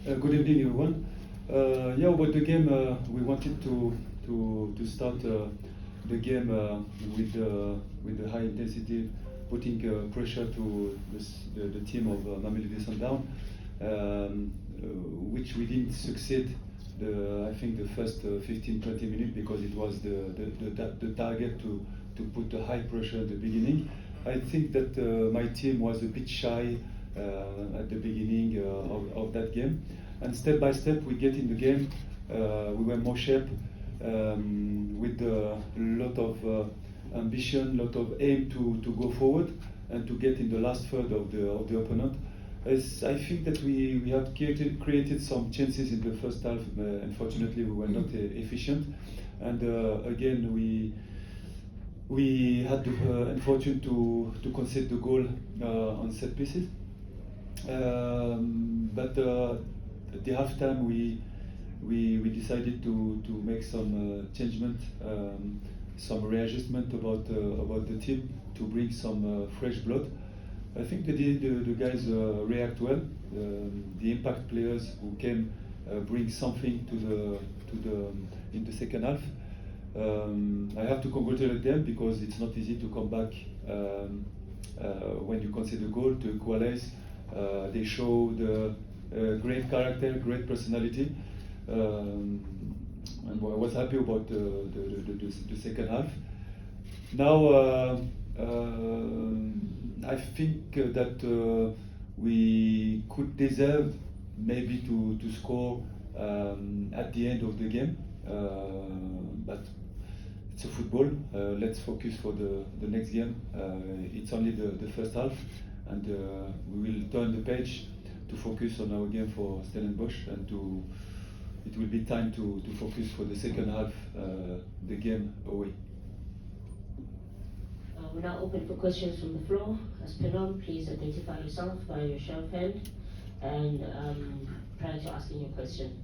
Good evening, everyone. Yeah, about the game, we wanted to start the game with the high intensity, putting pressure to the team of Mamelodi Sundowns, which we didn't succeed. I think the first 15-20 minutes, because it was the target to put the high pressure at the beginning. I think that my team was a bit shy at the beginning of that game, and step by step we get in the game. We were more sharp, with a lot of ambition, lot of aim to go forward and to get in the last third of the opponent. I think that we have created some chances in the first half. Unfortunately, we were not efficient, and again we had the unfortunate to concede the goal on set pieces. But at the halftime, we decided to make some changement, some readjustment about the team to bring some fresh blood. I think the guys react well. The impact players who came bring something in the second half. I have to congratulate them, because it's not easy to come back when you concede a goal to equalize. They show the great character, great personality, and I was happy about the second half. Now I think that we could deserve maybe to score at the end of the game, but it's a football. Let's focus for the next game. It's only the first half, and we will turn the page to focus on our game for Stellenbosch, and it will be time to focus for the second half, the game away. We're now open for questions from the floor. As per norm, please identify yourself by your show of hand, and prior to asking your question.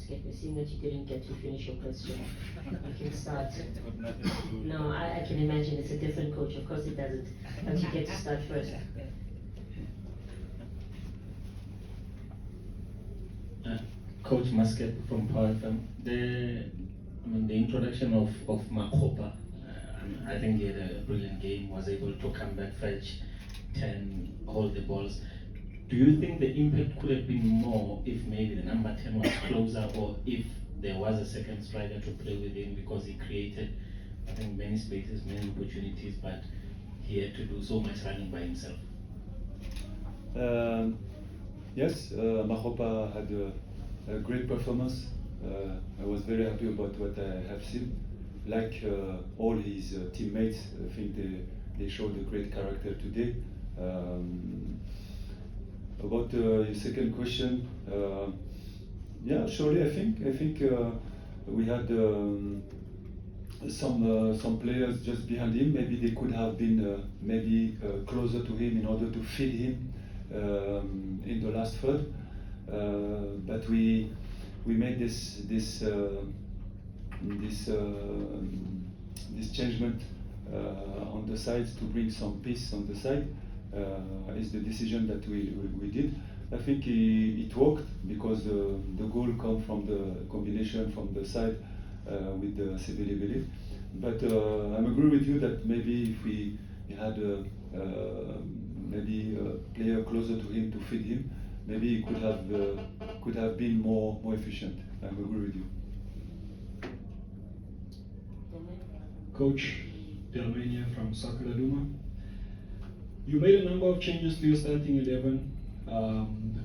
We've seen that you didn't get to finish your question. You can start. No, I can imagine it's a different coach. Of course it doesn't. But you get to start first. Coach Musket from Power FM. The introduction of Makgopa, I think he had a brilliant game, was able to come back, fetch 10, hold the balls. Do you think the impact could have been more if maybe the number 10 was closer, or if there was a second striker to play with him, because he created, I think, many spaces, many opportunities, but he had to do so much running by himself? Yes, Makgopa had a great performance. I was very happy about what I have seen. Like all his teammates, I think they showed a great character today. About your second question, yeah, surely I think we had some players just behind him. Maybe they could have been closer to him in order to feed him in the last third. But we made this changement on the sides to bring some peace on the side. Is the decision that we did. I think it worked, because the goal come from the combination from the side with the Sebelebele. But I agree with you that maybe if we had maybe a player closer to him to feed him, maybe he could have been more efficient. I agree with you. Coach Delmania from Sakaladuma. You made a number of changes to your starting 11,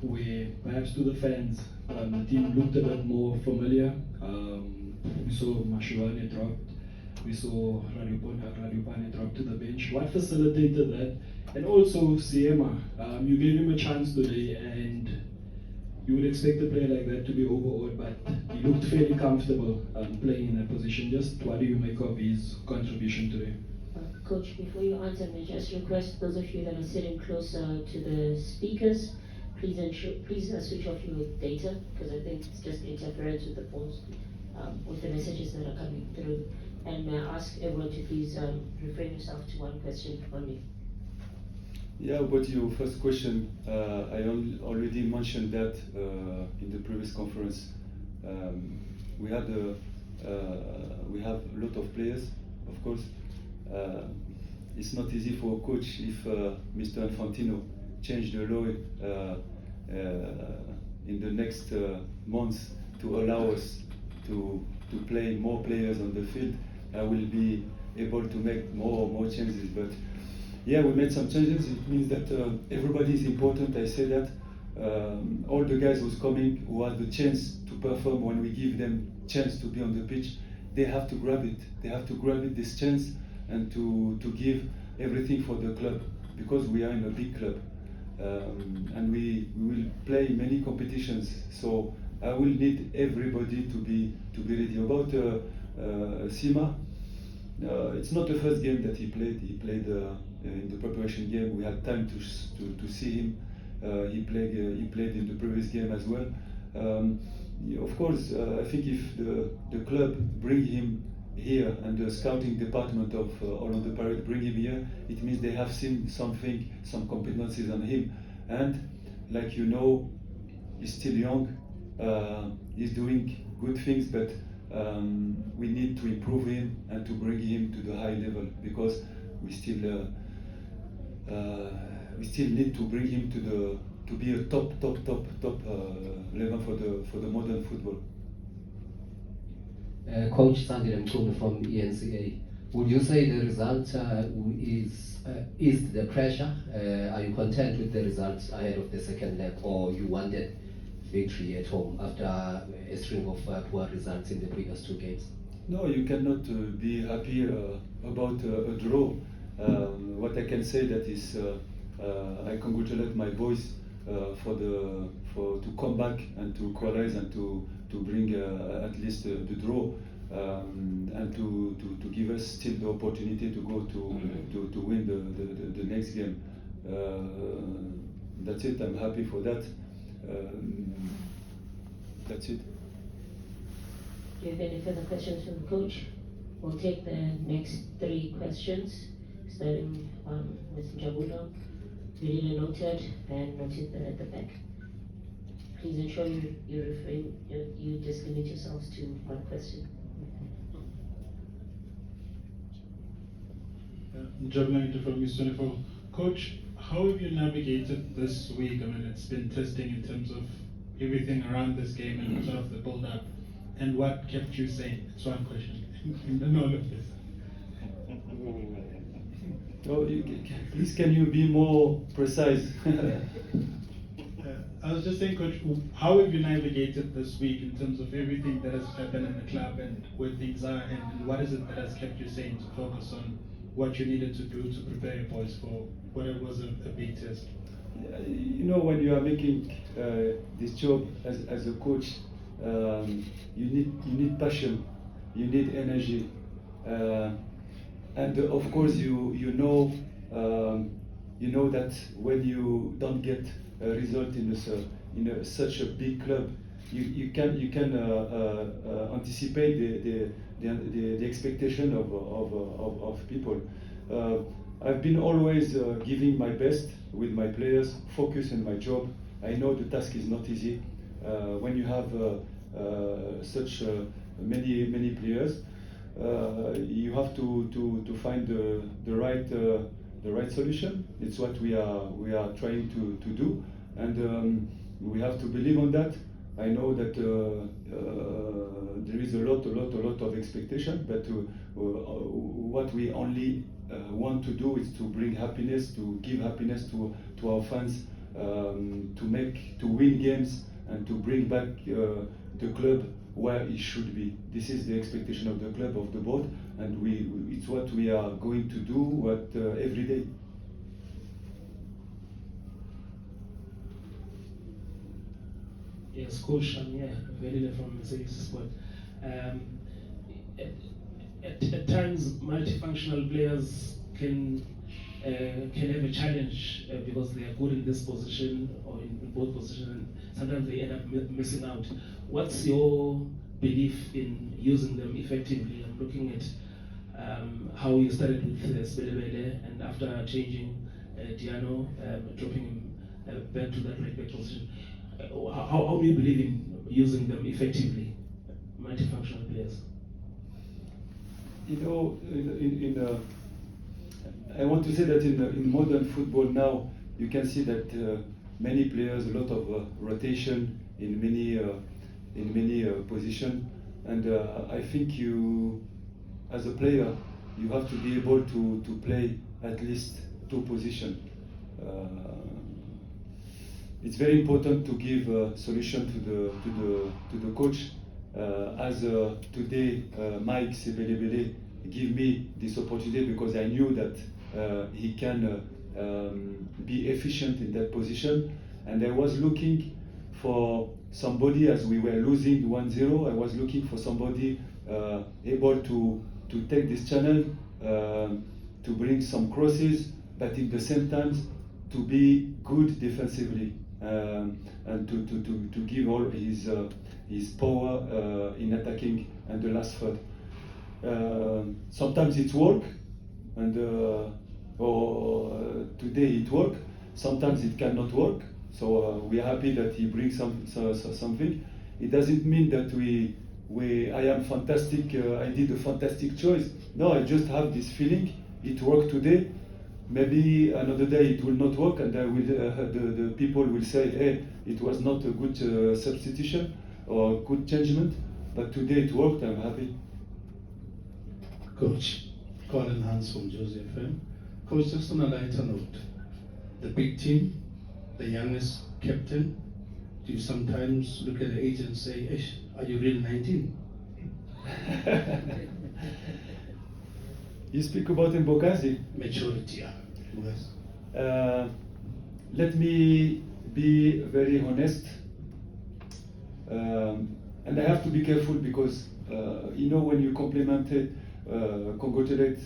where perhaps to the fans, the team looked a bit more familiar. We saw Mashivane dropped, we saw Radiopane drop to the bench. What facilitated that? And also Seema, you gave him a chance today, and you would expect a player like that to be overawed, but he looked fairly comfortable playing in that position. Just what do you make of his contribution today? Coach, before you answer, may I just request those of you that are sitting closer to the speakers, please switch off your data, because I think it's just interference with the phones, with the messages that are coming through. And may I ask everyone to please refrain yourself to one question only. Yeah, about your first question, I already mentioned that in the previous conference. We have a lot of players, of course. It's not easy for a coach if Mr. Infantino changed the law in the next months to allow us to play more players on the field. I will be able to make more changes, but yeah, we made some changes. It means that everybody is important. I say that all the guys who's coming, who have the chance to perform when we give them chance to be on the pitch, they have to grab it. They have to grab it, this chance, and to give everything for the club, because we are in a big club, and we will play many competitions. So I will need everybody to be ready. About Seema, it's not the first game that he played. He played in the preparation game. We had time to see him. He played in the previous game as well. Of course, I think if the club bring him here and the scouting department of Orlando Pirates bring him here, it means they have seen something, some competencies on him. And like you know, he's still young. He's doing good things, but we need to improve him and to bring him to the high level, because we still need to bring him to be a top level for the modern football. Coach Sebelebele from ENCA, would you say the result is the pressure? Are you content with the results ahead of the second leg, or you wanted victory at home after a string of poor results in the previous two games? No, you cannot be happy about a draw. What I can say that is I congratulate my boys to come back and to equalize and to bring at least the draw, and to give us still the opportunity to go to win the next game. That's it. I'm happy for that. That's it. Do you have any further questions from the coach? We'll take the next 3 questions, starting with Jabulo. Really noted and noted at the back. Please ensure you just limit yourselves to 1 question. Jabulo from News 24. Coach, how have you navigated this week? I mean, it's been testing in terms of everything around this game and sort of the build-up, and what kept you sane? It's one question. No, look, yes. Oh, please, can you be more precise? I was just saying, Coach, how have you navigated this week in terms of everything that has happened in the club and where things are, and what is it that has kept you sane to focus on what you needed to do to prepare your boys for what it was a big test? You know, when you are making this job as a coach, you need passion, you need energy, and of course you know that when you don't get a result in such a big club, you can anticipate the expectation of people. I've been always giving my best with my players, focus on my job. I know the task is not easy when you have such many players. You have to find the right solution. It's what we are trying to do, and we have to believe on that. I know that there is a lot of expectation, but what we only want to do is to bring happiness, to give happiness to our fans, to win games and to bring back the club where it should be. This is the expectation of the club, of the board, and it's what we are going to do every day. Yes, Coach, I'm here, Sebelebele from Mercedes Sport. At times, multifunctional players can have a challenge because they are good in this position or in both positions, and sometimes they end up missing out. What's your belief in using them effectively? I'm looking at how you started with Sebelebele, and after changing Diano, dropping him back to that right back position. How do you believe in using them effectively, multifunctional players? You know, I want to say that in modern football now, you can see that many players, a lot of rotation in many positions, and I think you, as a player, you have to be able to play at least 2 positions. It's very important to give a solution to the coach. As today, Mike Sebelebele gave me this opportunity because I knew that he can be efficient in that position, and I was looking for somebody, as we were losing 1-0, I was looking for somebody able to take this channel, to bring some crosses, but at the same time to be good defensively, and to give all his power in attacking and the last third. Sometimes it works, and today it works. Sometimes it cannot work. So we are happy that he brings something. It doesn't mean that I am fantastic. I did a fantastic choice. No, I just have this feeling. It worked today. Maybe another day it will not work, and the people will say, "Hey, it was not a good substitution or good changement." But today it worked. I'm happy. Coach, Colin Hans from Jose FM. Coach, just on a lighter note, the big team, the youngest captain, do you sometimes look at the age and say, "Ish, are you really 19? You speak about Mbokazi. Maturity, yeah. Yes. Let me be very honest, and I have to be careful because when you congratulate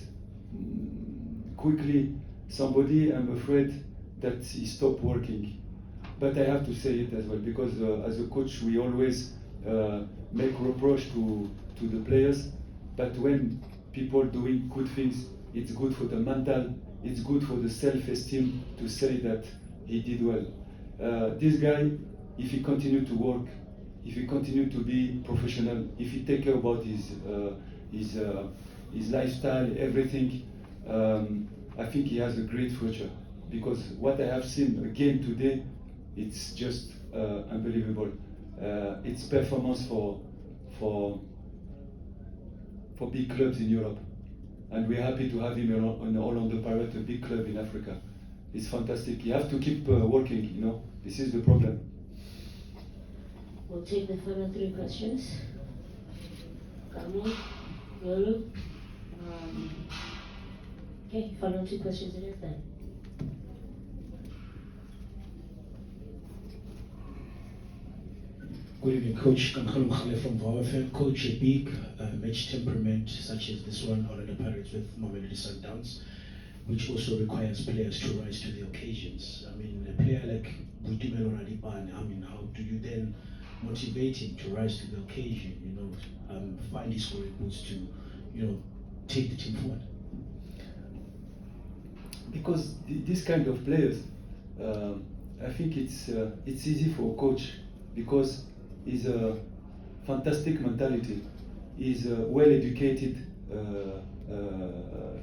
quickly somebody, I'm afraid that he stopped working. But I have to say it as well because as a coach we always make reproach to the players, but when people doing good things, it's good for the mental, it's good for the self-esteem to say that he did well. This guy, if he continue to work, if he continue to be professional, if he take care about his lifestyle, everything, I think he has a great future. Because what I have seen again today, it's just unbelievable. It's performance for big clubs in Europe, and we're happy to have him on Orlando Pirates, a big club in Africa. It's fantastic. You have to keep working. This is the problem. We'll take the final 3 questions. Kamu, Yolu. Okay, final 2 questions in your time. Good evening, Coach. Kankalo Mkhale from VOFM. Coach, a big match temperament such as this one, Orlando Pirates with Mamelodi Sundowns, which also requires players to rise to the occasions. I mean, a player like Radiopane, how do you then motivate him to rise to the occasion, find his scoring boots to, take the team forward? Because this kind of players, I think it's easy for a coach because he's a fantastic mentality. He's a well-educated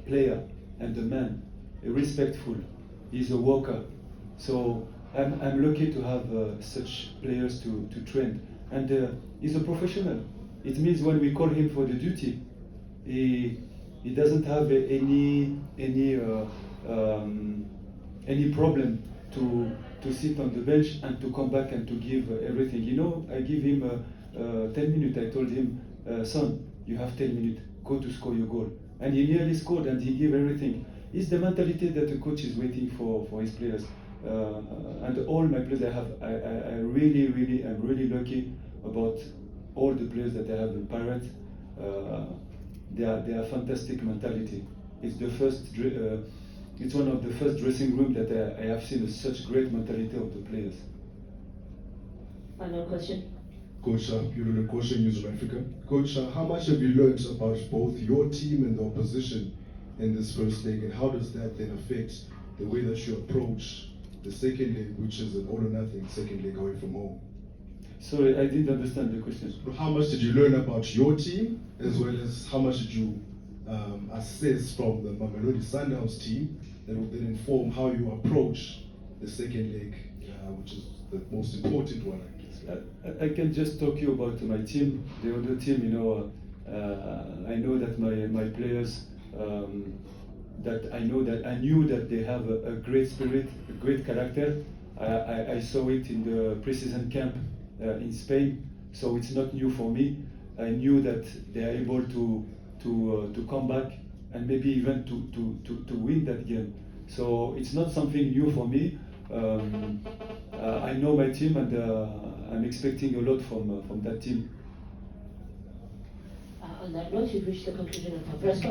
player and a man, respectful. He's a worker. So I'm lucky to have such players to train. And he's a professional. It means when we call him for the duty, he doesn't have any problem to sit on the bench and to come back and to give everything. I give him 10 minutes. I told him, son, you have 10 minutes. Go to score your goal. And he nearly scored and he gave everything. It's the mentality that the coach is waiting for his players. And all my players I'm really lucky about all the players that I have in Pirates. They are fantastic mentality. It's one of the first dressing rooms that I have seen such great mentality of the players. Final question. Coach, you're the coach in New Zealand, Africa. Coach, how much have you learned about both your team and the opposition in this first leg, and how does that then affect the way that you approach the second leg, which is an all or nothing second leg away from home? Sorry, I didn't understand the question. How much did you learn about your team, as well as how much did you assess from the Mamelodi Sundowns team that will then inform how you approach the second leg, which is the most important one, I guess. I can just talk you about my team. The other team, I know that my players, that I knew that they have a great spirit, a great character. I saw it in the pre-season camp in Spain, so it's not new for me. I knew that they are able to come back and maybe even to win that game. So it's not something new for me. I know my team, and I'm expecting a lot from that team. On that note, we've reached the conclusion of our press conference.